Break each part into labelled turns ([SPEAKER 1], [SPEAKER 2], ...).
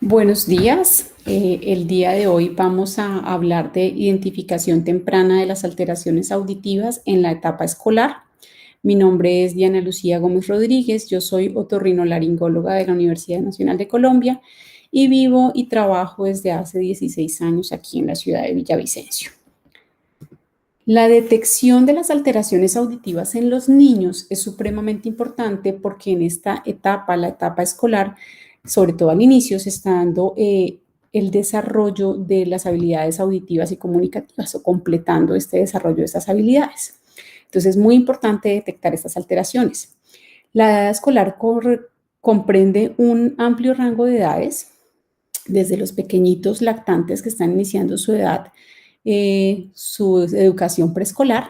[SPEAKER 1] Buenos días. El día de hoy vamos a hablar de identificación temprana de las alteraciones auditivas en la etapa escolar. Mi nombre es Diana Lucía Gómez Rodríguez. Yo soy otorrinolaringóloga de la Universidad Nacional de Colombia y vivo y trabajo desde hace 16 años aquí en la ciudad de Villavicencio. La detección de las alteraciones auditivas en los niños es supremamente importante porque en esta etapa, la etapa escolar, sobre todo al inicio, se está dando el desarrollo de las habilidades auditivas y comunicativas o completando este desarrollo de estas habilidades. Entonces es muy importante detectar estas alteraciones. La edad escolar comprende un amplio rango de edades, desde los pequeñitos lactantes que están iniciando su educación preescolar,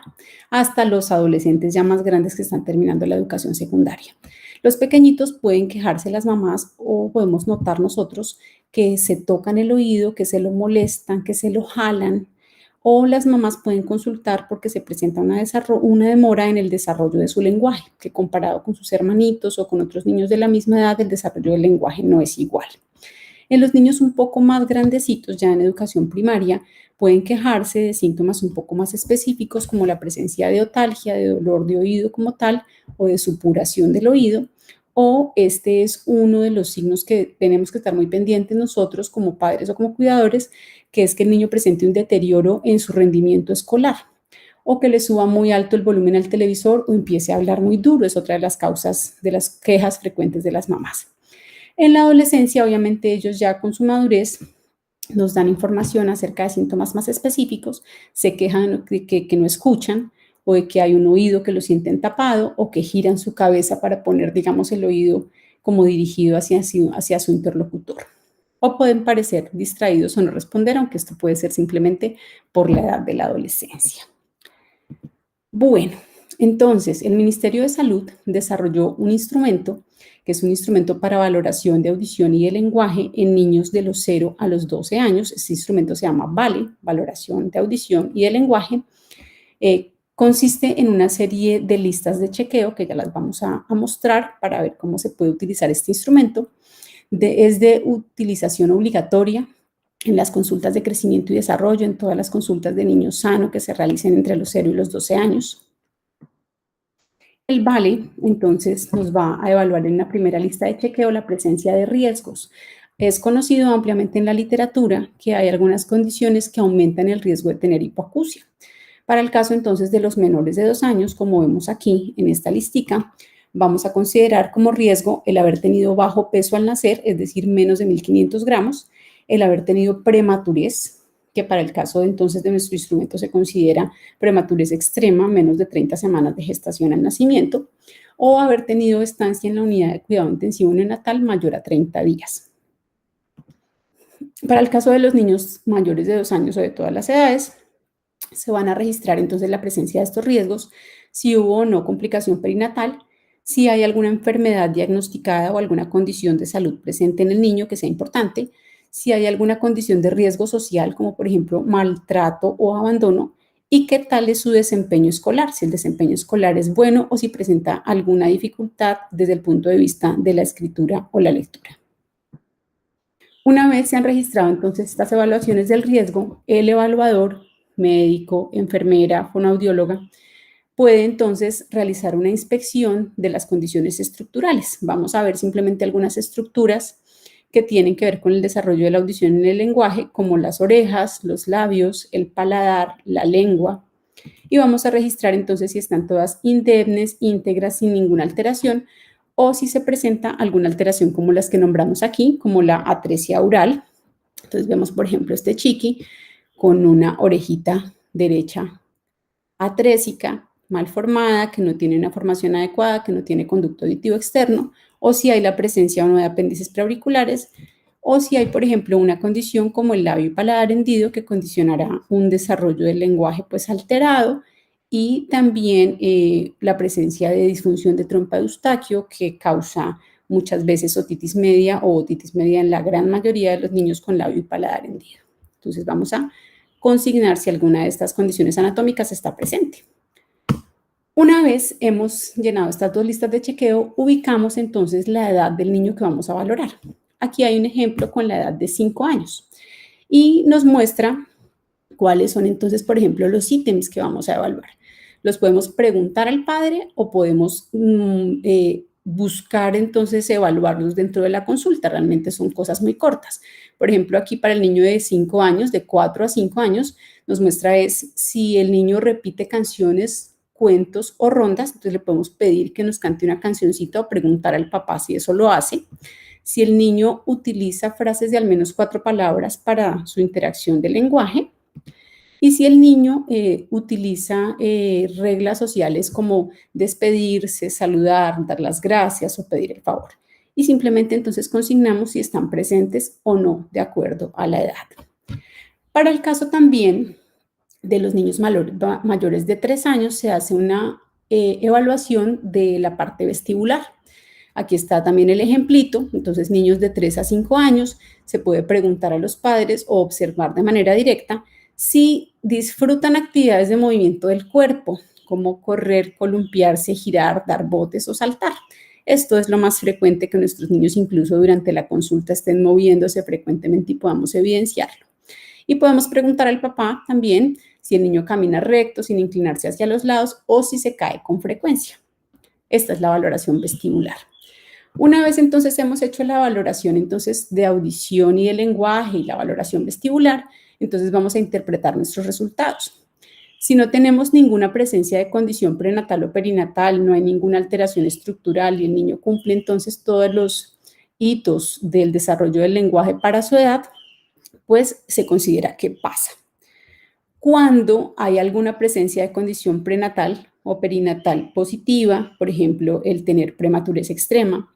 [SPEAKER 1] hasta los adolescentes ya más grandes que están terminando la educación secundaria. Los pequeñitos pueden quejarse las mamás o podemos notar nosotros que se tocan el oído, que se lo molestan, que se lo jalan, o las mamás pueden consultar porque se presenta una demora en el desarrollo de su lenguaje, que comparado con sus hermanitos o con otros niños de la misma edad, el desarrollo del lenguaje no es igual. En los niños un poco más grandecitos, ya en educación primaria, pueden quejarse de síntomas un poco más específicos como la presencia de otalgia, de dolor de oído como tal, o de supuración del oído, o este es uno de los signos que tenemos que estar muy pendientes nosotros como padres o como cuidadores, que es que el niño presente un deterioro en su rendimiento escolar, o que le suba muy alto el volumen al televisor o empiece a hablar muy duro, es otra de las causas de las quejas frecuentes de las mamás. En la adolescencia, obviamente, ellos ya con su madurez nos dan información acerca de síntomas más específicos, se quejan de que no escuchan o de que hay un oído que lo sienten tapado o que giran su cabeza para poner, digamos, el oído como dirigido hacia su interlocutor. O pueden parecer distraídos o no responder, aunque esto puede ser simplemente por la edad de la adolescencia. Bueno, entonces el Ministerio de Salud desarrolló un instrumento que es un instrumento para valoración de audición y de lenguaje en niños de los 0 a los 12 años. Este instrumento se llama VALE, Valoración de Audición y de Lenguaje. Consiste en una serie de listas de chequeo que ya las vamos a mostrar para ver cómo se puede utilizar este instrumento. Es de utilización obligatoria en las consultas de crecimiento y desarrollo, en todas las consultas de niño sano que se realicen entre los 0 y los 12 años. El VALE, entonces, nos va a evaluar en la primera lista de chequeo la presencia de riesgos. Es conocido ampliamente en la literatura que hay algunas condiciones que aumentan el riesgo de tener hipoacusia. Para el caso, entonces, de los menores de 2 años, como vemos aquí en esta listica, vamos a considerar como riesgo el haber tenido bajo peso al nacer, es decir, menos de 1.500 gramos, el haber tenido prematurez, que para el caso de entonces de nuestro instrumento se considera prematurez extrema, menos de 30 semanas de gestación al nacimiento, o haber tenido estancia en la unidad de cuidado intensivo neonatal mayor a 30 días. Para el caso de los niños mayores de 2 años o de todas las edades, se van a registrar entonces la presencia de estos riesgos, si hubo o no complicación perinatal, si hay alguna enfermedad diagnosticada o alguna condición de salud presente en el niño que sea importante, si hay alguna condición de riesgo social, como por ejemplo maltrato o abandono, y qué tal es su desempeño escolar, si el desempeño escolar es bueno o si presenta alguna dificultad desde el punto de vista de la escritura o la lectura. Una vez se han registrado entonces estas evaluaciones del riesgo, el evaluador, médico, enfermera, fonoaudióloga, puede entonces realizar una inspección de las condiciones estructurales. Vamos a ver simplemente algunas estructuras que tienen que ver con el desarrollo de la audición en el lenguaje, como las orejas, los labios, el paladar, la lengua. Y vamos a registrar entonces si están todas indemnes, íntegras, sin ninguna alteración, o si se presenta alguna alteración como las que nombramos aquí, como la atresia oral. Entonces vemos, por ejemplo, este chiqui con una orejita derecha atrésica, mal formada, que no tiene una formación adecuada, que no tiene conducto auditivo externo, o si hay la presencia o no de apéndices preauriculares, o si hay, por ejemplo, una condición como el labio y paladar hendido que condicionará un desarrollo del lenguaje pues alterado, y también la presencia de disfunción de trompa de Eustaquio que causa muchas veces otitis media o otitis media en la gran mayoría de los niños con labio y paladar hendido. Entonces vamos a consignar si alguna de estas condiciones anatómicas está presente. Una vez hemos llenado estas dos listas de chequeo, ubicamos entonces la edad del niño que vamos a valorar. Aquí hay un ejemplo con la edad de 5 años y nos muestra cuáles son entonces, por ejemplo, los ítems que vamos a evaluar. Los podemos preguntar al padre o podemos buscar entonces evaluarlos dentro de la consulta. Realmente son cosas muy cortas. Por ejemplo, aquí para el niño de 5 años, de 4 a 5 años, nos muestra es si el niño repite canciones, cuentos o rondas. Entonces le podemos pedir que nos cante una cancioncita o preguntar al papá si eso lo hace. Si el niño utiliza frases de al menos 4 palabras para su interacción de lenguaje. Y si el niño utiliza reglas sociales como despedirse, saludar, dar las gracias o pedir el favor. Y simplemente entonces consignamos si están presentes o no de acuerdo a la edad. Para el caso también de los niños mayores de 3 años se hace una evaluación de la parte vestibular. Aquí está también el ejemplito. Entonces, niños de 3 a 5 años se puede preguntar a los padres o observar de manera directa si disfrutan actividades de movimiento del cuerpo, como correr, columpiarse, girar, dar botes o saltar. Esto es lo más frecuente que nuestros niños incluso durante la consulta estén moviéndose frecuentemente y podamos evidenciarlo. Y podemos preguntar al papá también si el niño camina recto, sin inclinarse hacia los lados o si se cae con frecuencia. Esta es la valoración vestibular. Una vez entonces hemos hecho la valoración entonces de audición y de lenguaje y la valoración vestibular, entonces vamos a interpretar nuestros resultados. Si no tenemos ninguna presencia de condición prenatal o perinatal, no hay ninguna alteración estructural y el niño cumple entonces todos los hitos del desarrollo del lenguaje para su edad, pues se considera que pasa. Cuando hay alguna presencia de condición prenatal o perinatal positiva, por ejemplo, el tener prematurez extrema,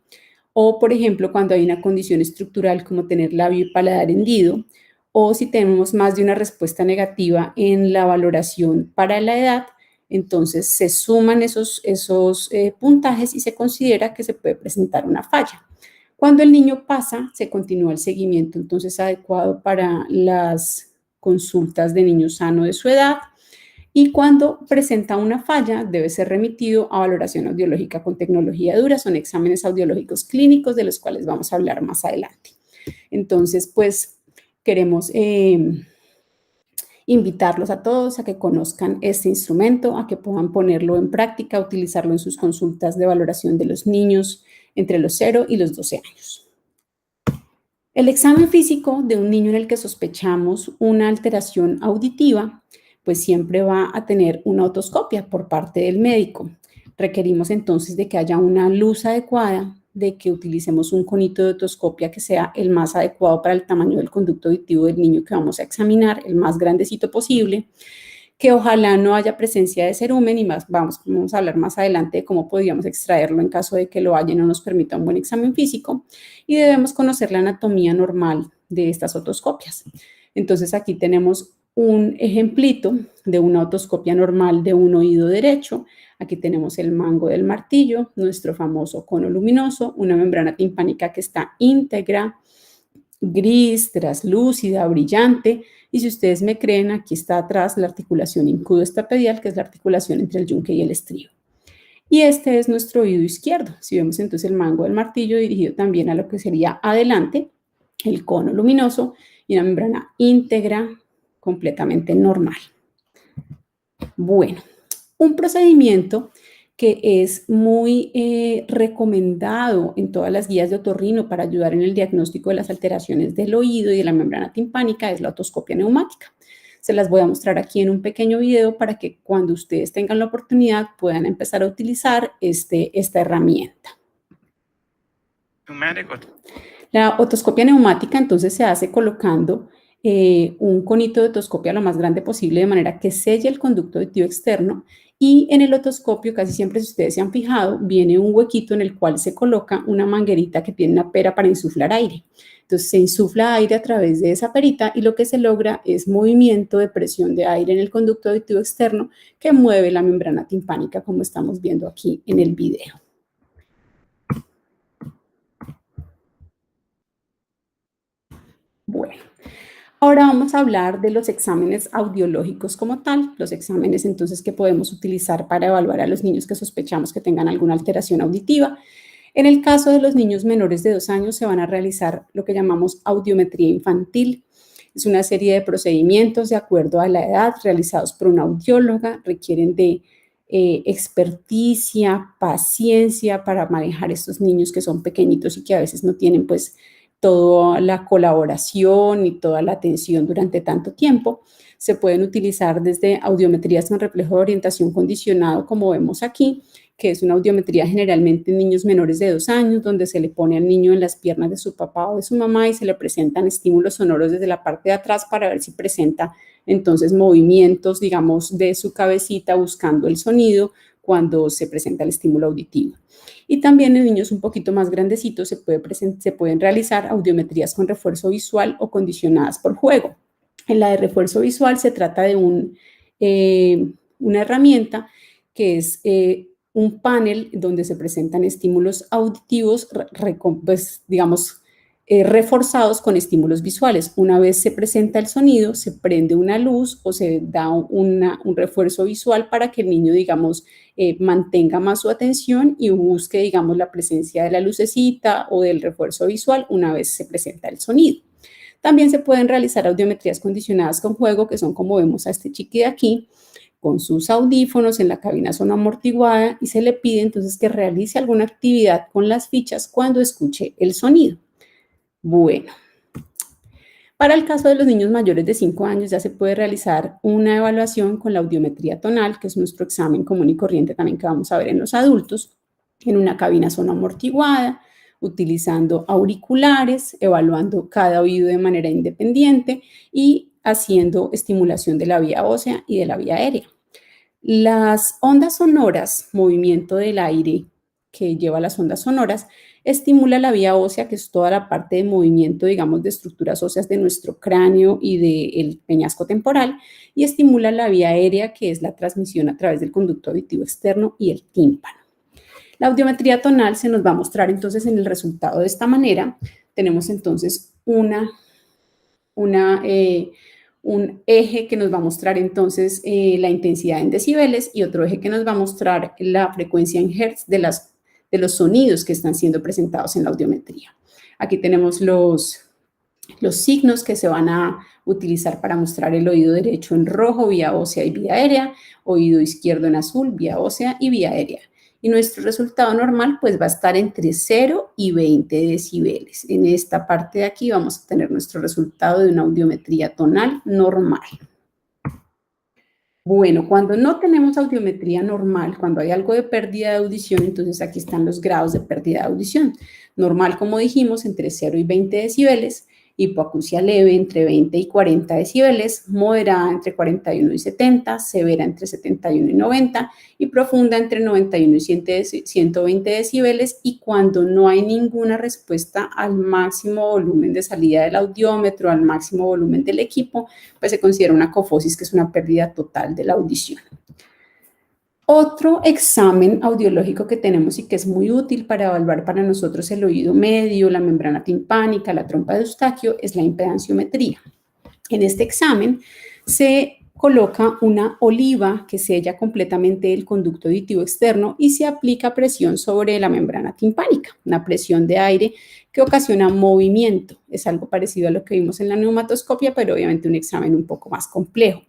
[SPEAKER 1] o por ejemplo, cuando hay una condición estructural como tener labio y paladar hendido, o si tenemos más de una respuesta negativa en la valoración para la edad, entonces se suman esos puntajes y se considera que se puede presentar una falla. Cuando el niño pasa, se continúa el seguimiento entonces adecuado para las consultas de niño sano de su edad, y cuando presenta una falla debe ser remitido a valoración audiológica con tecnología dura. Son exámenes audiológicos clínicos de los cuales vamos a hablar más adelante. Entonces, pues queremos invitarlos a todos a que conozcan este instrumento, a que puedan ponerlo en práctica, utilizarlo en sus consultas de valoración de los niños entre los 0 y los 12 años. El examen físico de un niño en el que sospechamos una alteración auditiva, pues siempre va a tener una otoscopia por parte del médico. Requerimos entonces de que haya una luz adecuada, de que utilicemos un conito de otoscopia que sea el más adecuado para el tamaño del conducto auditivo del niño que vamos a examinar, el más grandecito posible, que ojalá no haya presencia de cerumen y más vamos a hablar más adelante de cómo podríamos extraerlo en caso de que lo haya y no nos permita un buen examen físico, y debemos conocer la anatomía normal de estas otoscopias. Entonces aquí tenemos un ejemplito de una otoscopia normal de un oído derecho. Aquí tenemos el mango del martillo, nuestro famoso cono luminoso, una membrana timpánica que está íntegra, gris, traslúcida, brillante. Y si ustedes me creen, aquí está atrás la articulación incudo-estapedial, que es la articulación entre el yunque y el estribo. Y este es nuestro oído izquierdo. Si vemos entonces el mango del martillo dirigido también a lo que sería adelante, el cono luminoso y una membrana íntegra, completamente normal. Bueno, un procedimiento que es muy recomendado en todas las guías de otorrino para ayudar en el diagnóstico de las alteraciones del oído y de la membrana timpánica es la otoscopia neumática. Se las voy a mostrar aquí en un pequeño video para que cuando ustedes tengan la oportunidad puedan empezar a utilizar esta herramienta. La otoscopia neumática entonces se hace colocando un conito de otoscopia lo más grande posible de manera que selle el conducto auditivo externo, y en el otoscopio casi siempre, si ustedes se han fijado, viene un huequito en el cual se coloca una manguerita que tiene una pera para insuflar aire. Entonces se insufla aire a través de esa perita y lo que se logra es movimiento de presión de aire en el conducto auditivo externo que mueve la membrana timpánica, como estamos viendo aquí en el video. Bueno, ahora vamos a hablar de los exámenes audiológicos como tal, los exámenes entonces que podemos utilizar para evaluar a los niños que sospechamos que tengan alguna alteración auditiva. En el caso de los niños menores de 2 años se van a realizar lo que llamamos audiometría infantil. Es una serie de procedimientos de acuerdo a la edad realizados por una audióloga, requieren de experticia, paciencia para manejar estos niños que son pequeñitos y que a veces no tienen pues toda la colaboración y toda la atención durante tanto tiempo. Se pueden utilizar desde audiometrías con reflejo de orientación condicionado, como vemos aquí, que es una audiometría generalmente en niños menores de 2 años, donde se le pone al niño en las piernas de su papá o de su mamá y se le presentan estímulos sonoros desde la parte de atrás para ver si presenta entonces movimientos, digamos, de su cabecita buscando el sonido cuando se presenta el estímulo auditivo. Y también en niños un poquito más grandecitos se pueden realizar audiometrías con refuerzo visual o condicionadas por juego. En la de refuerzo visual se trata de una herramienta que es un panel donde se presentan estímulos auditivos, pues, digamos, reforzados con estímulos visuales. Una vez se presenta el sonido, se prende una luz o se da un refuerzo visual para que el niño, digamos, mantenga más su atención y busque, digamos, la presencia de la lucecita o del refuerzo visual una vez se presenta el sonido. También se pueden realizar audiometrías condicionadas con juego, que son como vemos a este chiqui de aquí, con sus audífonos en la cabina zona amortiguada y se le pide entonces que realice alguna actividad con las fichas cuando escuche el sonido. Bueno, para el caso de los niños mayores de 5 años ya se puede realizar una evaluación con la audiometría tonal, que es nuestro examen común y corriente también que vamos a ver en los adultos, en una cabina zona amortiguada, utilizando auriculares, evaluando cada oído de manera independiente y haciendo estimulación de la vía ósea y de la vía aérea. Las ondas sonoras, movimiento del aire que lleva las ondas sonoras, estimula la vía ósea, que es toda la parte de movimiento, digamos, de estructuras óseas de nuestro cráneo y del peñasco temporal, y estimula la vía aérea, que es la transmisión a través del conducto auditivo externo y el tímpano. La audiometría tonal se nos va a mostrar entonces en el resultado de esta manera. Tenemos entonces un eje que nos va a mostrar entonces la intensidad en decibeles y otro eje que nos va a mostrar la frecuencia en hertz de los sonidos que están siendo presentados en la audiometría. Aquí tenemos los signos que se van a utilizar para mostrar el oído derecho en rojo, vía ósea y vía aérea, oído izquierdo en azul, vía ósea y vía aérea. Y nuestro resultado normal pues va a estar entre 0 y 20 decibeles. En esta parte de aquí vamos a tener nuestro resultado de una audiometría tonal normal. Bueno, cuando no tenemos audiometría normal, cuando hay algo de pérdida de audición, entonces aquí están los grados de pérdida de audición. Normal, como dijimos, entre 0 y 20 decibeles, hipoacusia leve entre 20 y 40 decibeles, moderada entre 41 y 70, severa entre 71 y 90 y profunda entre 91 y 120 decibeles, y cuando no hay ninguna respuesta al máximo volumen de salida del audiómetro, al máximo volumen del equipo, pues se considera una acofosis, que es una pérdida total de la audición. Otro examen audiológico que tenemos y que es muy útil para evaluar para nosotros el oído medio, la membrana timpánica, la trompa de Eustaquio, es la impedanciometría. En este examen se coloca una oliva que sella completamente el conducto auditivo externo y se aplica presión sobre la membrana timpánica, una presión de aire que ocasiona movimiento. Es algo parecido a lo que vimos en la neumatoscopia, pero obviamente un examen un poco más complejo.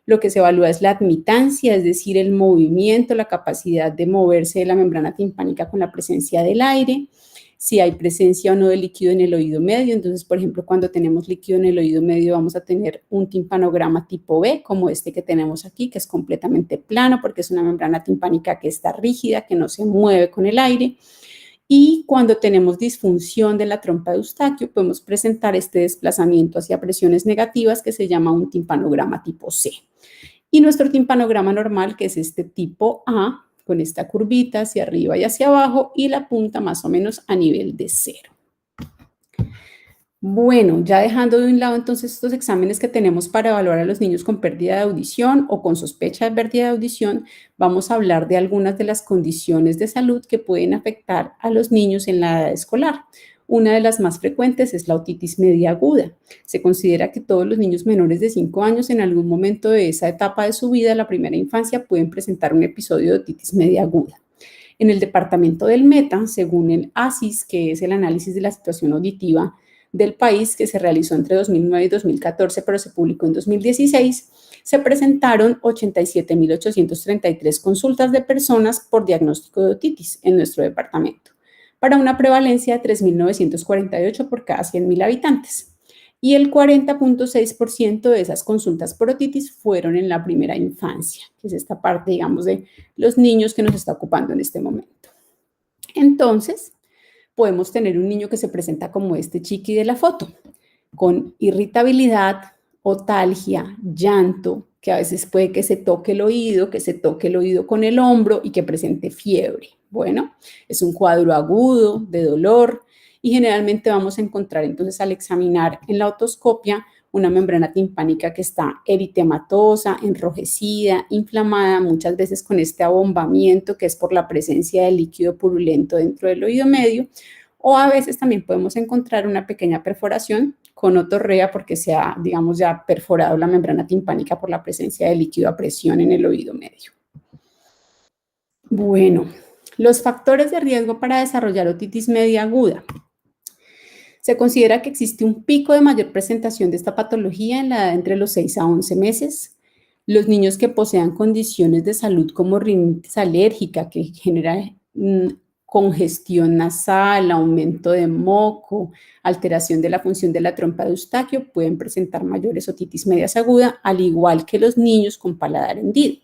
[SPEAKER 1] Lo que se evalúa es la admitancia, es decir, el movimiento, la capacidad de moverse de la membrana timpánica con la presencia del aire, si hay presencia o no de líquido en el oído medio. Entonces, por ejemplo, cuando tenemos líquido en el oído medio vamos a tener un timpanograma tipo B, como este que tenemos aquí, que es completamente plano porque es una membrana timpánica que está rígida, que no se mueve con el aire. Y cuando tenemos disfunción de la trompa de Eustaquio, podemos presentar este desplazamiento hacia presiones negativas que se llama un timpanograma tipo C. Y nuestro timpanograma normal, que es este tipo A, con esta curvita hacia arriba y hacia abajo y la punta más o menos a nivel de 0. Bueno, ya dejando de un lado entonces estos exámenes que tenemos para evaluar a los niños con pérdida de audición o con sospecha de pérdida de audición, vamos a hablar de algunas de las condiciones de salud que pueden afectar a los niños en la edad escolar. Una de las más frecuentes es la otitis media aguda. Se considera que todos los niños menores de 5 años en algún momento de esa etapa de su vida, la primera infancia, pueden presentar un episodio de otitis media aguda. En el departamento del Meta, según el ASIS, que es el análisis de la situación auditiva del país, que se realizó entre 2009 y 2014, pero se publicó en 2016, se presentaron 87.833 consultas de personas por diagnóstico de otitis en nuestro departamento, para una prevalencia de 3.948 por cada 100.000 habitantes. Y el 40.6% de esas consultas por otitis fueron en la primera infancia, que es esta parte, digamos, de los niños que nos está ocupando en este momento. Entonces, podemos tener un niño que se presenta como este chiqui de la foto, con irritabilidad, otalgia, llanto, que a veces puede que se toque el oído, con el hombro y que presente fiebre. Bueno, es un cuadro agudo de dolor y generalmente vamos a encontrar entonces al examinar en la otoscopia una membrana timpánica que está eritematosa, enrojecida, inflamada, muchas veces con este abombamiento que es por la presencia de líquido purulento dentro del oído medio, o a veces también podemos encontrar una pequeña perforación con otorrea porque se ha, digamos, ya perforado la membrana timpánica por la presencia de líquido a presión en el oído medio. Bueno, los factores de riesgo para desarrollar otitis media aguda. Se considera que existe un pico de mayor presentación de esta patología en la edad entre los 6 a 11 meses. Los niños que posean condiciones de salud como rinitis alérgica, que genera congestión nasal, aumento de moco, alteración de la función de la trompa de Eustaquio, pueden presentar mayores otitis medias aguda, al igual que los niños con paladar hendido.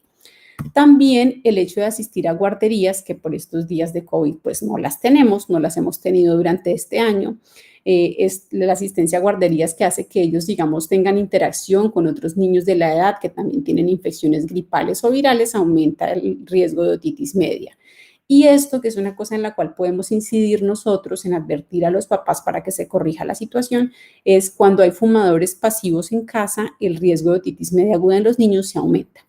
[SPEAKER 1] También el hecho de asistir a guarderías, que por estos días de COVID pues no las tenemos, no las hemos tenido durante este año, es la asistencia a guarderías que hace que ellos, digamos, tengan interacción con otros niños de la edad que también tienen infecciones gripales o virales, aumenta el riesgo de otitis media. Y esto, que es una cosa en la cual podemos incidir nosotros en advertir a los papás para que se corrija la situación, es cuando hay fumadores pasivos en casa, el riesgo de otitis media aguda en los niños se aumenta.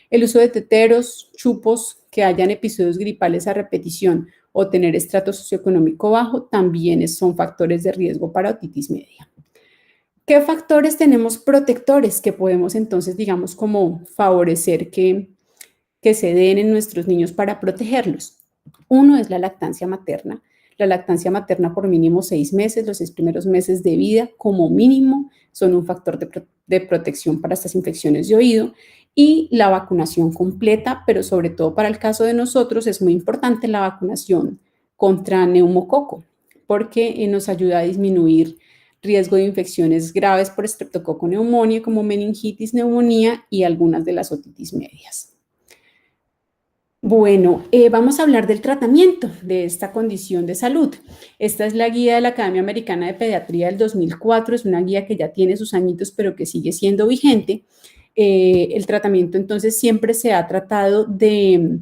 [SPEAKER 1] El uso de teteros, chupos, que hayan episodios gripales a repetición o tener estrato socioeconómico bajo también son factores de riesgo para otitis media. ¿Qué factores tenemos protectores que podemos entonces, digamos, como favorecer que se den en nuestros niños para protegerlos? Uno es la lactancia materna. La lactancia materna por mínimo 6 meses, los 6 primeros meses de vida como mínimo, son un factor de protección para estas infecciones de oído. Y la vacunación completa, pero sobre todo para el caso de nosotros es muy importante la vacunación contra neumococo, porque nos ayuda a disminuir riesgo de infecciones graves por estreptococo neumonía como meningitis, neumonía y algunas de las otitis medias. Bueno, vamos a hablar del tratamiento de esta condición de salud. Esta es la guía de la Academia Americana de Pediatría del 2004, es una guía que ya tiene sus añitos, pero que sigue siendo vigente. El tratamiento entonces siempre se ha tratado de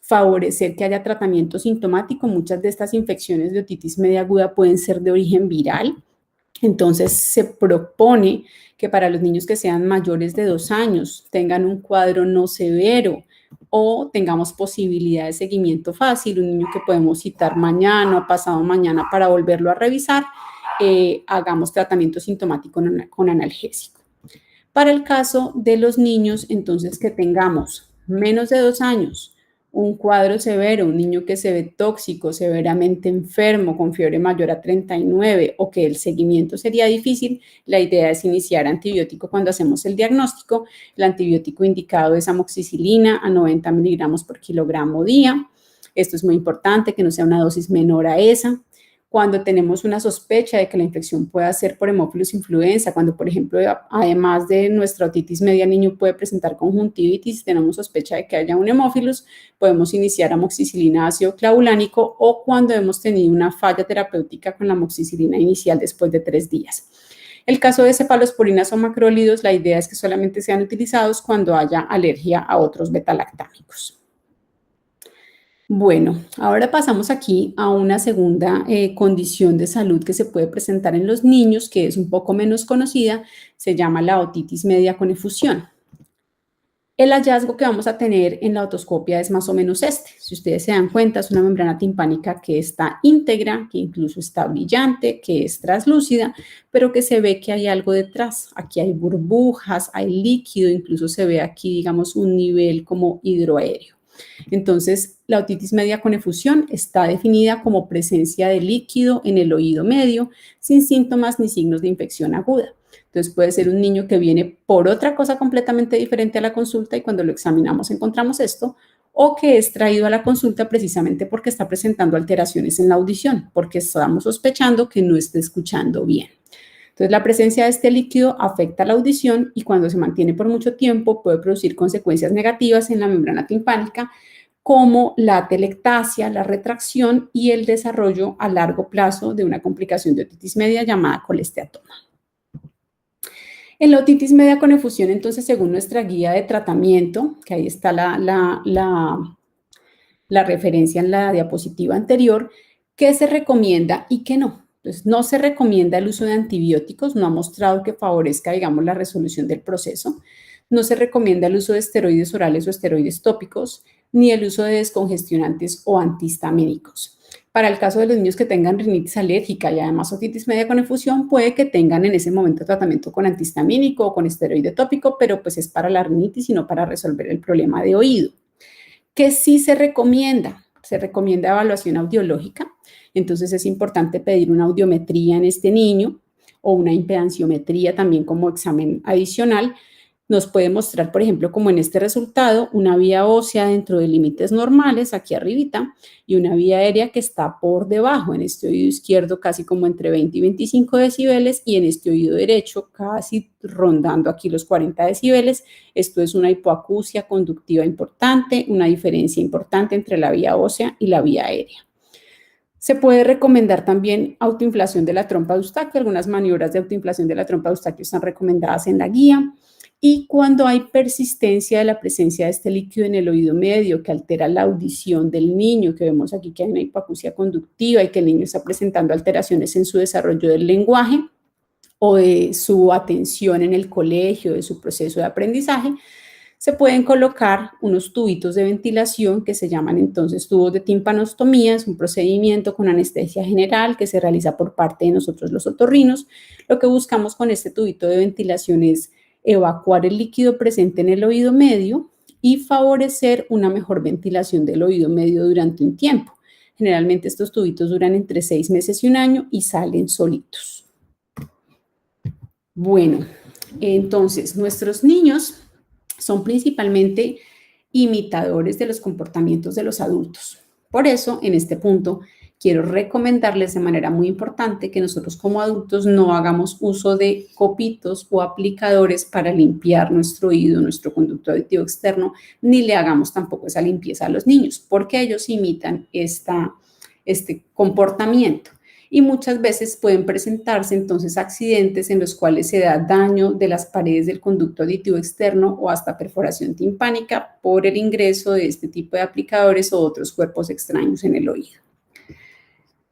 [SPEAKER 1] favorecer que haya tratamiento sintomático. Muchas de estas infecciones de otitis media aguda pueden ser de origen viral. Entonces se propone que para los niños que sean mayores de 2 años tengan un cuadro no severo o tengamos posibilidad de seguimiento fácil, un niño que podemos citar mañana o pasado mañana para volverlo a revisar, hagamos tratamiento sintomático con analgésico. Para el caso de los niños, entonces, que tengamos menos de 2 años, un cuadro severo, un niño que se ve tóxico, severamente enfermo, con fiebre mayor a 39 o que el seguimiento sería difícil, la idea es iniciar antibiótico cuando hacemos el diagnóstico. El antibiótico indicado es amoxicilina a 90 miligramos por kilogramo día. Esto es muy importante, que no sea una dosis menor a esa. Cuando tenemos una sospecha de que la infección pueda ser por Haemophilus influenza, cuando, por ejemplo, además de nuestra otitis media, el niño puede presentar conjuntivitis, tenemos sospecha de que haya un Haemophilus, podemos iniciar amoxicilina ácido clavulánico o cuando hemos tenido una falla terapéutica con la amoxicilina inicial después de 3 días. El caso de cefalosporinas o macrólidos, la idea es que solamente sean utilizados cuando haya alergia a otros betalactámicos. Bueno, ahora pasamos aquí a una segunda condición de salud que se puede presentar en los niños, que es un poco menos conocida, se llama la otitis media con efusión. El hallazgo que vamos a tener en la otoscopia es más o menos este. Si ustedes se dan cuenta, es una membrana timpánica que está íntegra, que incluso está brillante, que es translúcida, pero que se ve que hay algo detrás. Aquí hay burbujas, hay líquido, incluso se ve aquí, digamos, un nivel como hidroaéreo. Entonces, la otitis media con efusión está definida como presencia de líquido en el oído medio, sin síntomas ni signos de infección aguda. Entonces, puede ser un niño que viene por otra cosa completamente diferente a la consulta y cuando lo examinamos encontramos esto, o que es traído a la consulta precisamente porque está presentando alteraciones en la audición, porque estamos sospechando que no esté escuchando bien. Entonces, la presencia de este líquido afecta la audición y cuando se mantiene por mucho tiempo puede producir consecuencias negativas en la membrana timpánica, como la atelectasia, la retracción y el desarrollo a largo plazo de una complicación de otitis media llamada colesteatoma. En la otitis media con efusión, entonces, según nuestra guía de tratamiento, que ahí está la referencia en la diapositiva anterior, ¿qué se recomienda y qué no? Entonces, no se recomienda el uso de antibióticos, no ha mostrado que favorezca, digamos, la resolución del proceso. No se recomienda el uso de esteroides orales o esteroides tópicos, ni el uso de descongestionantes o antihistamínicos. Para el caso de los niños que tengan rinitis alérgica y además otitis media con efusión, puede que tengan en ese momento tratamiento con antihistamínico o con esteroide tópico, pero pues es para la rinitis y no para resolver el problema de oído. ¿Qué sí se recomienda? Se recomienda evaluación audiológica, entonces es importante pedir una audiometría en este niño o una impedanciometría también como examen adicional. Nos puede mostrar, por ejemplo, como en este resultado, una vía ósea dentro de límites normales, aquí arribita, y una vía aérea que está por debajo, en este oído izquierdo casi como entre 20 y 25 decibeles, y en este oído derecho casi rondando aquí los 40 decibeles. Esto es una hipoacusia conductiva importante, una diferencia importante entre la vía ósea y la vía aérea. Se puede recomendar también autoinflación de la trompa de Eustaquio. Algunas maniobras de autoinflación de la trompa de Eustaquio están recomendadas en la guía. Y cuando hay persistencia de la presencia de este líquido en el oído medio que altera la audición del niño, que vemos aquí que hay una hipoacusia conductiva y que el niño está presentando alteraciones en su desarrollo del lenguaje o de su atención en el colegio, de su proceso de aprendizaje, se pueden colocar unos tubitos de ventilación que se llaman entonces tubos de timpanostomía. Es un procedimiento con anestesia general que se realiza por parte de nosotros los otorrinos. Lo que buscamos con este tubito de ventilación es evacuar el líquido presente en el oído medio y favorecer una mejor ventilación del oído medio durante un tiempo. Generalmente estos tubitos duran entre 6 meses y un año y salen solitos. Bueno, entonces nuestros niños son principalmente imitadores de los comportamientos de los adultos. Por eso, en este punto, quiero recomendarles de manera muy importante que nosotros como adultos no hagamos uso de copitos o aplicadores para limpiar nuestro oído, nuestro conducto auditivo externo, ni le hagamos tampoco esa limpieza a los niños, porque ellos imitan este comportamiento. Y muchas veces pueden presentarse entonces accidentes en los cuales se da daño de las paredes del conducto auditivo externo o hasta perforación timpánica por el ingreso de este tipo de aplicadores o otros cuerpos extraños en el oído.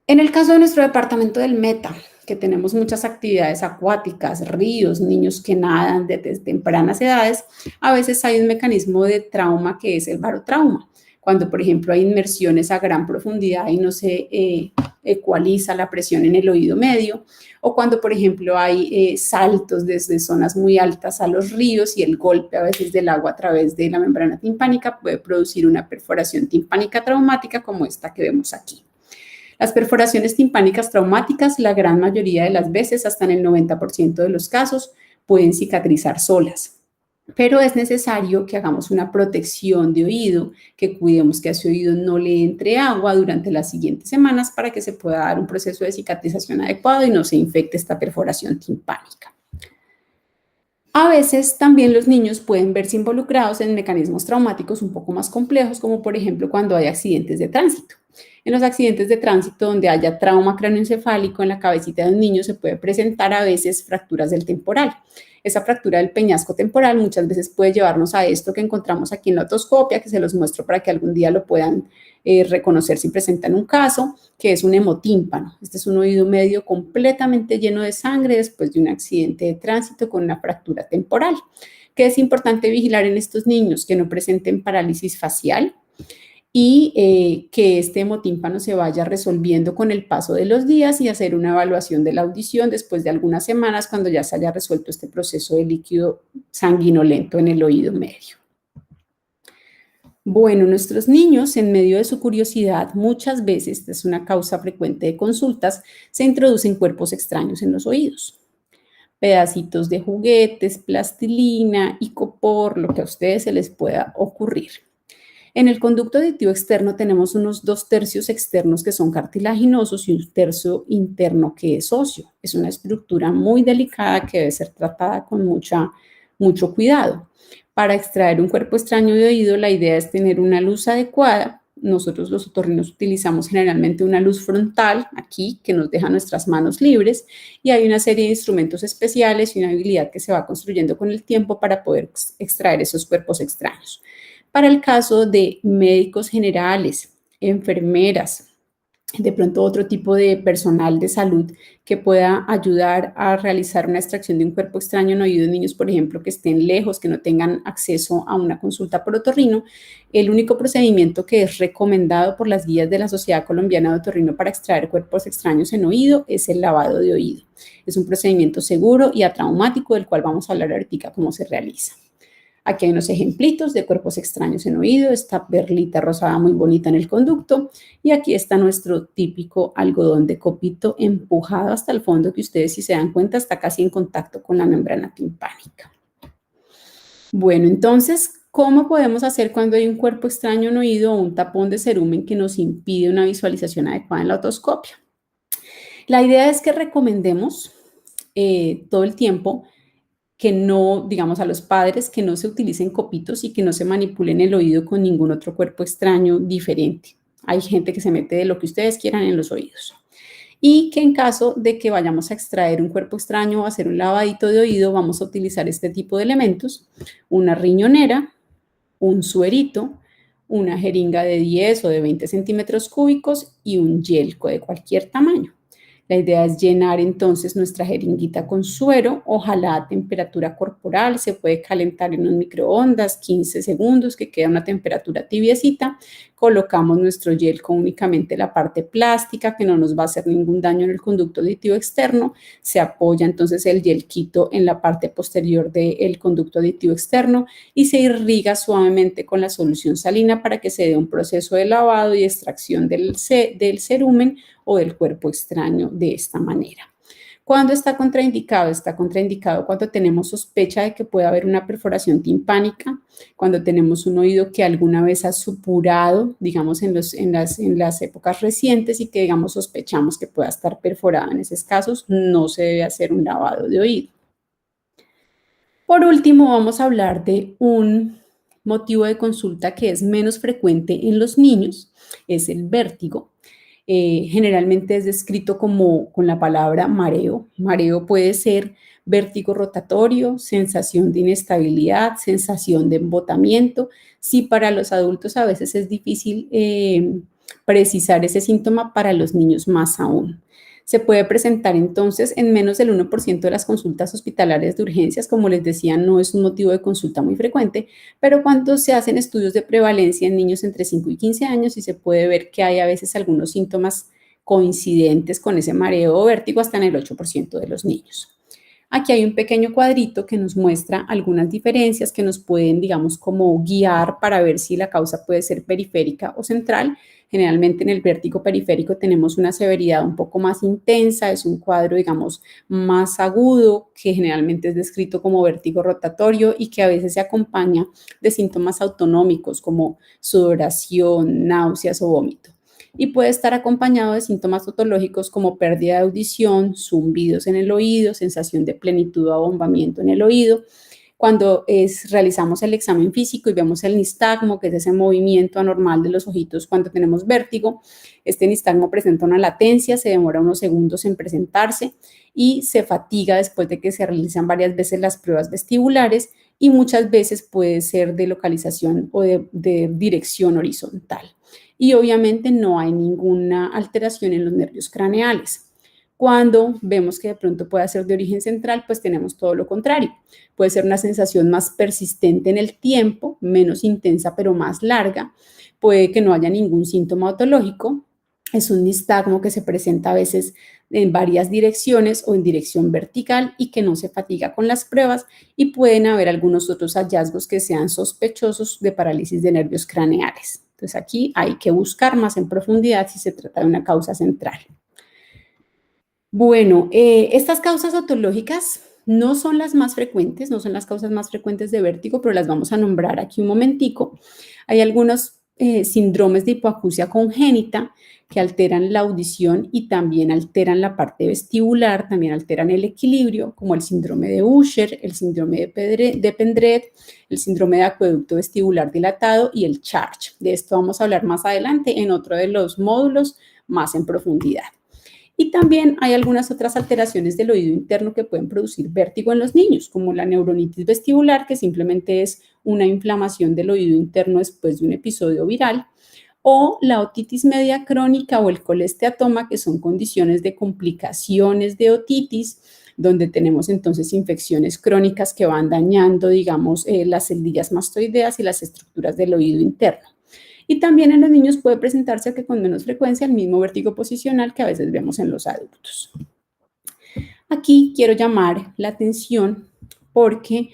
[SPEAKER 1] En el caso de nuestro departamento del Meta, que tenemos muchas actividades acuáticas, ríos, niños que nadan desde tempranas edades, a veces hay un mecanismo de trauma que es el barotrauma. Cuando, por ejemplo, hay inmersiones a gran profundidad y no se ecualiza la presión en el oído medio, o cuando, por ejemplo, hay saltos desde zonas muy altas a los ríos y el golpe a veces del agua a través de la membrana timpánica puede producir una perforación timpánica traumática como esta que vemos aquí. Las perforaciones timpánicas traumáticas, la gran mayoría de las veces, hasta en el 90% de los casos, pueden cicatrizar solas. Pero es necesario que hagamos una protección de oído, que cuidemos que a ese oído no le entre agua durante las siguientes semanas para que se pueda dar un proceso de cicatrización adecuado y no se infecte esta perforación timpánica. A veces también los niños pueden verse involucrados en mecanismos traumáticos un poco más complejos, como por ejemplo cuando hay accidentes de tránsito. En los accidentes de tránsito donde haya trauma cráneoencefálico en la cabecita de un niño se puede presentar a veces fracturas del temporal. Esa fractura del peñasco temporal muchas veces puede llevarnos a esto que encontramos aquí en la otoscopia, que se los muestro para que algún día lo puedan reconocer si presentan un caso, que es un hemotímpano. Este es un oído medio completamente lleno de sangre después de un accidente de tránsito con una fractura temporal. ¿Qué es importante vigilar en estos niños? Que no presenten parálisis facial y que este hemotímpano se vaya resolviendo con el paso de los días y hacer una evaluación de la audición después de algunas semanas cuando ya se haya resuelto este proceso de líquido sanguinolento en el oído medio. Bueno, nuestros niños, en medio de su curiosidad, muchas veces, esta es una causa frecuente de consultas, se introducen cuerpos extraños en los oídos. Pedacitos de juguetes, plastilina, icopor, lo que a ustedes se les pueda ocurrir. En el conducto auditivo externo tenemos unos 2/3 externos que son cartilaginosos y un tercio interno que es óseo. Es una estructura muy delicada que debe ser tratada con mucho cuidado. Para extraer un cuerpo extraño de oído, la idea es tener una luz adecuada. Nosotros los otorrinos utilizamos generalmente una luz frontal aquí que nos deja nuestras manos libres y hay una serie de instrumentos especiales y una habilidad que se va construyendo con el tiempo para poder extraer esos cuerpos extraños. Para el caso de médicos generales, enfermeras, de pronto otro tipo de personal de salud que pueda ayudar a realizar una extracción de un cuerpo extraño en oído de niños, por ejemplo, que estén lejos, que no tengan acceso a una consulta por otorrino, el único procedimiento que es recomendado por las guías de la Sociedad Colombiana de Otorrino para extraer cuerpos extraños en oído es el lavado de oído. Es un procedimiento seguro y atraumático del cual vamos a hablar ahorita cómo se realiza. Aquí hay unos ejemplitos de cuerpos extraños en oído, esta perlita rosada muy bonita en el conducto y aquí está nuestro típico algodón de copito empujado hasta el fondo que ustedes si se dan cuenta está casi en contacto con la membrana timpánica. Bueno, entonces, ¿cómo podemos hacer cuando hay un cuerpo extraño en oído o un tapón de cerumen que nos impide una visualización adecuada en la otoscopia? La idea es que recomendemos todo el tiempo que no, digamos a los padres, que no se utilicen copitos y que no se manipulen el oído con ningún otro cuerpo extraño diferente. Hay gente que se mete de lo que ustedes quieran en los oídos. Y que en caso de que vayamos a extraer un cuerpo extraño o hacer un lavadito de oído, vamos a utilizar este tipo de elementos, una riñonera, un suerito, una jeringa de 10 o de 20 centímetros cúbicos y un yelco de cualquier tamaño. La idea es llenar entonces nuestra jeringuita con suero, ojalá a temperatura corporal, se puede calentar en un microondas 15 segundos, que queda una temperatura tibiecita. Colocamos nuestro yelco únicamente en la parte plástica, que no nos va a hacer ningún daño en el conducto auditivo externo. Se apoya entonces el yelquito en la parte posterior del conducto auditivo externo y se irriga suavemente con la solución salina para que se dé un proceso de lavado y extracción del cerumen o del cuerpo extraño de esta manera. ¿Cuándo está contraindicado? Está contraindicado cuando tenemos sospecha de que puede haber una perforación timpánica, cuando tenemos un oído que alguna vez ha supurado, digamos, en las épocas recientes y que, digamos, sospechamos que pueda estar perforado. En esos casos no se debe hacer un lavado de oído. Por último, vamos a hablar de un motivo de consulta que es menos frecuente en los niños, es el vértigo. Generalmente es descrito como con la palabra mareo. Mareo puede ser vértigo rotatorio, sensación de inestabilidad, sensación de embotamiento. Si para los adultos a veces es difícil precisar ese síntoma, para los niños más aún. Se puede presentar entonces en menos del 1% de las consultas hospitalarias de urgencias. Como les decía, no es un motivo de consulta muy frecuente, pero cuando se hacen estudios de prevalencia en niños entre 5 y 15 años, sí se puede ver que hay a veces algunos síntomas coincidentes con ese mareo o vértigo hasta en el 8% de los niños. Aquí hay un pequeño cuadrito que nos muestra algunas diferencias que nos pueden, digamos, como guiar para ver si la causa puede ser periférica o central. Generalmente en el vértigo periférico tenemos una severidad un poco más intensa, es un cuadro, digamos, más agudo, que generalmente es descrito como vértigo rotatorio y que a veces se acompaña de síntomas autonómicos como sudoración, náuseas o vómito. Y puede estar acompañado de síntomas otológicos como pérdida de audición, zumbidos en el oído, sensación de plenitud o abombamiento en el oído. Cuando realizamos el examen físico y vemos el nistagmo, que es ese movimiento anormal de los ojitos cuando tenemos vértigo, este nistagmo presenta una latencia, se demora unos segundos en presentarse y se fatiga después de que se realizan varias veces las pruebas vestibulares y muchas veces puede ser de localización o de dirección horizontal. Y obviamente no hay ninguna alteración en los nervios craneales. Cuando vemos que de pronto puede ser de origen central, pues tenemos todo lo contrario. Puede ser una sensación más persistente en el tiempo, menos intensa pero más larga. Puede que no haya ningún síntoma otológico Es un nistagmo que se presenta a veces en varias direcciones o en dirección vertical y que no se fatiga con las pruebas, y pueden haber algunos otros hallazgos que sean sospechosos de parálisis de nervios craneales. Entonces aquí hay que buscar más en profundidad si se trata de una causa central. Bueno, estas causas otológicas no son las más frecuentes, no son las causas más frecuentes de vértigo, pero las vamos a nombrar aquí un momentico. Hay algunos síndromes de hipoacusia congénita que alteran la audición y también alteran la parte vestibular, también alteran el equilibrio, como el síndrome de Usher, el síndrome de Pendred, el síndrome de acueducto vestibular dilatado y el CHARCH. De esto vamos a hablar más adelante en otro de los módulos más en profundidad. Y también hay algunas otras alteraciones del oído interno que pueden producir vértigo en los niños, como la neuronitis vestibular, que simplemente es una inflamación del oído interno después de un episodio viral, o la otitis media crónica o el colesteatoma, que son condiciones de complicaciones de otitis, donde tenemos entonces infecciones crónicas que van dañando, digamos, las celdillas mastoideas y las estructuras del oído interno. Y también en los niños puede presentarse, que con menos frecuencia, el mismo vértigo posicional que a veces vemos en los adultos. Aquí quiero llamar la atención porque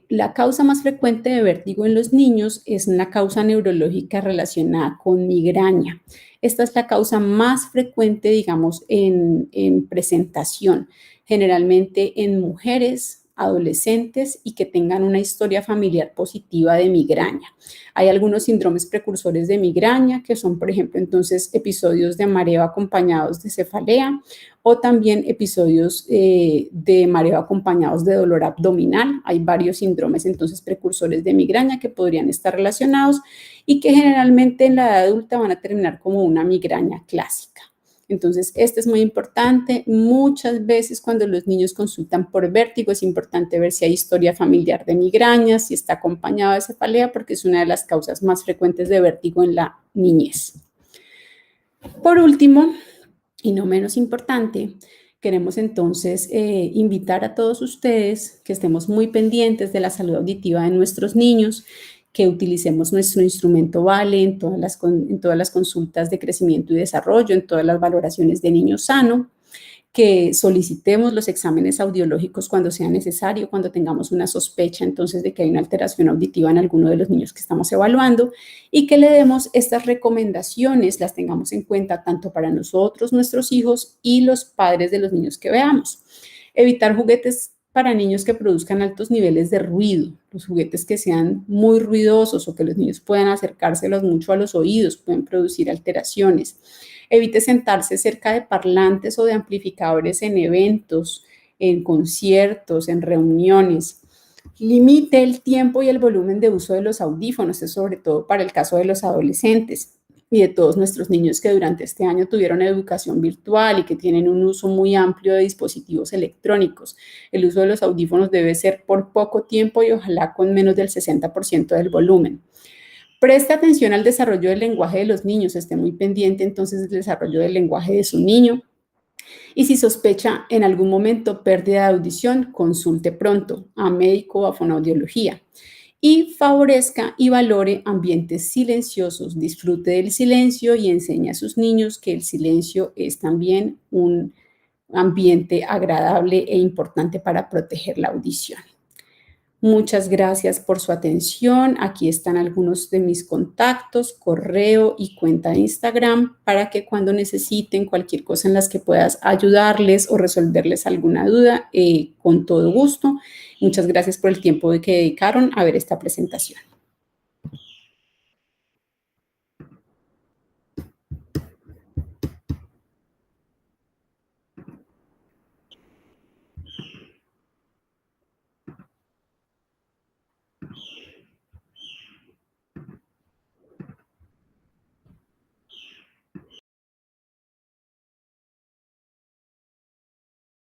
[SPEAKER 1] la causa más frecuente de vértigo en los niños es una causa neurológica relacionada con migraña. Esta es la causa más frecuente, digamos, en presentación, generalmente en mujeres, adolescentes y que tengan una historia familiar positiva de migraña. Hay algunos síndromes precursores de migraña que son, por ejemplo, entonces episodios de mareo acompañados de cefalea o también episodios de mareo acompañados de dolor abdominal. Hay varios síndromes entonces precursores de migraña que podrían estar relacionados y que generalmente en la edad adulta van a terminar como una migraña clásica. Entonces, este es muy importante. Muchas veces cuando los niños consultan por vértigo es importante ver si hay historia familiar de migraña, si está acompañado de cefalea, porque es una de las causas más frecuentes de vértigo en la niñez. Por último, y no menos importante, queremos entonces invitar a todos ustedes que estemos muy pendientes de la salud auditiva de nuestros niños, que utilicemos nuestro instrumento VALE en todas las consultas de crecimiento y desarrollo, en todas las valoraciones de niño sano, que solicitemos los exámenes audiológicos cuando sea necesario, cuando tengamos una sospecha entonces de que hay una alteración auditiva en alguno de los niños que estamos evaluando, y que le demos estas recomendaciones, las tengamos en cuenta tanto para nosotros, nuestros hijos y los padres de los niños que veamos. Evitar juguetes para niños que produzcan altos niveles de ruido, los juguetes que sean muy ruidosos o que los niños puedan acercárselos mucho a los oídos, pueden producir alteraciones. Evite sentarse cerca de parlantes o de amplificadores en eventos, en conciertos, en reuniones. Limite el tiempo y el volumen de uso de los audífonos, es sobre todo para el caso de los adolescentes y de todos nuestros niños que durante este año tuvieron educación virtual y que tienen un uso muy amplio de dispositivos electrónicos. El uso de los audífonos debe ser por poco tiempo y ojalá con menos del 60% del volumen. Preste atención al desarrollo del lenguaje de los niños, esté muy pendiente entonces del desarrollo del lenguaje de su niño. Y si sospecha en algún momento pérdida de audición, consulte pronto a médico o a fonoaudiología. Y favorezca y valore ambientes silenciosos, disfrute del silencio y enseñe a sus niños que el silencio es también un ambiente agradable e importante para proteger la audición. Muchas gracias por su atención. Aquí están algunos de mis contactos, correo y cuenta de Instagram para que cuando necesiten cualquier cosa en las que puedas ayudarles o resolverles alguna duda, con todo gusto. Muchas gracias por el tiempo que dedicaron a ver esta presentación.